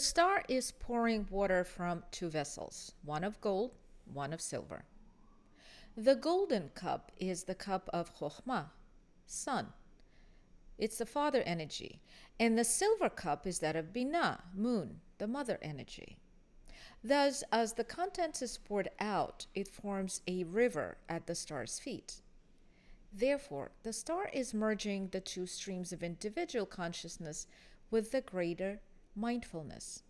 The star is pouring water from two vessels, one of gold, one of silver. The golden cup is the cup of Chokhmah, sun. It's the father energy. And the silver cup is that of Binah, moon, the mother energy. Thus, as the contents is poured out, it forms a river at the star's feet. Therefore, the star is merging the two streams of individual consciousness with the greater mindfulness.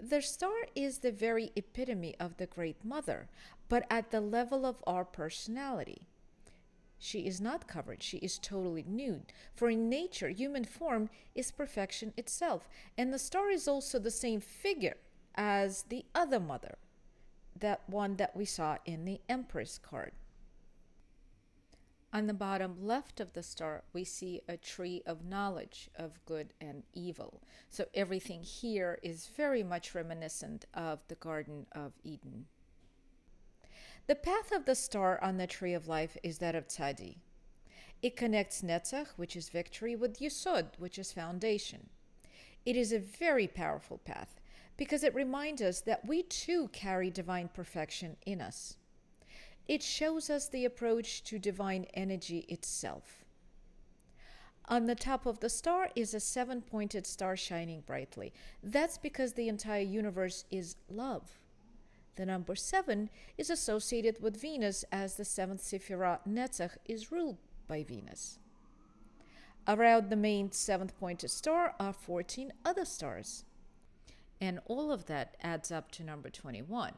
The star is the very epitome of the Great Mother, but at the level of our personality. She is not covered, she is totally nude. For in nature, human form is perfection itself, and the star is also the same figure as the other mother, that one that we saw in the Empress card. On the bottom left of the star, we see a tree of knowledge of good and evil. So everything here is very much reminiscent of the Garden of Eden. The path of the star on the tree of life is that of Tzadi. It connects Netzach, which is victory, with Yesod, which is foundation. It is a very powerful path because it reminds us that we too carry divine perfection in us. It shows us the approach to divine energy itself. On the top of the star is a seven-pointed star shining brightly. That's because the entire universe is love. The number 7 is associated with Venus, as the seventh Sephirah Netzach is ruled by Venus. Around the main seventh-pointed star are 14 other stars. And all of that adds up to number 21,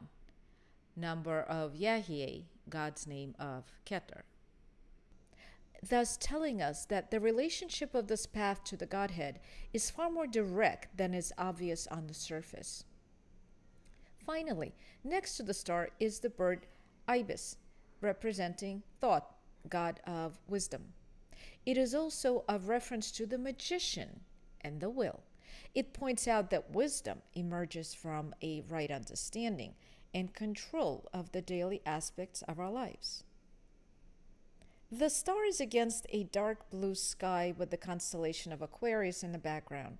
number of Yahyeh, God's name of Keter. Thus telling us that the relationship of this path to the Godhead is far more direct than is obvious on the surface. Finally, next to the star is the bird ibis, representing thought, god of wisdom. It is also a reference to the magician and the will. It points out that wisdom emerges from a right understanding and control of the daily aspects of our lives. The star is against a dark blue sky with the constellation of Aquarius in the background.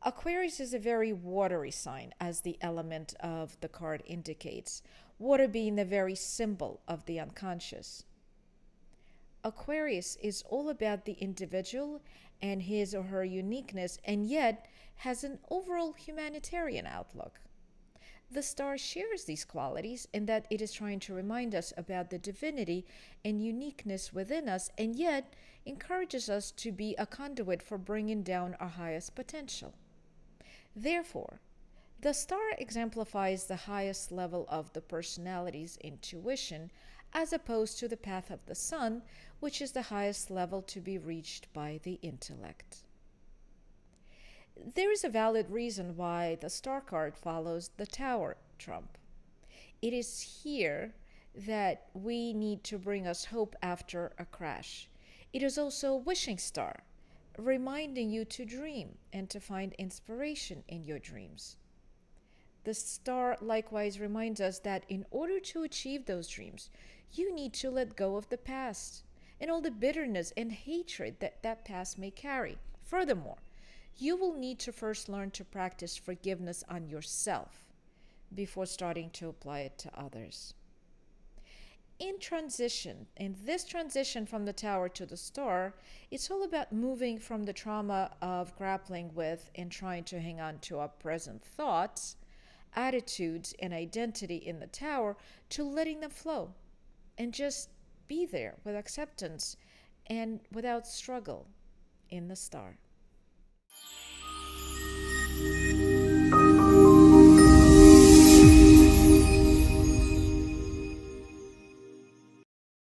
Aquarius is a very watery sign, as the element of the card indicates, water being the very symbol of the unconscious. Aquarius is all about the individual and his or her uniqueness, and yet has an overall humanitarian outlook. The star shares these qualities in that it is trying to remind us about the divinity and uniqueness within us, and yet encourages us to be a conduit for bringing down our highest potential. Therefore, the star exemplifies the highest level of the personality's intuition, as opposed to the path of the sun, which is the highest level to be reached by the intellect. There is a valid reason why the star card follows the tower trump. It is here that we need to bring us hope after a crash. It is also a wishing star, reminding you to dream and to find inspiration in your dreams. The star likewise reminds us that in order to achieve those dreams, you need to let go of the past and all the bitterness and hatred that that past may carry. Furthermore, you will need to first learn to practice forgiveness on yourself before starting to apply it to others. In this transition from the tower to the star, it's all about moving from the trauma of grappling with and trying to hang on to our present thoughts, attitudes, and identity in the tower to letting them flow and just be there with acceptance and without struggle in the star.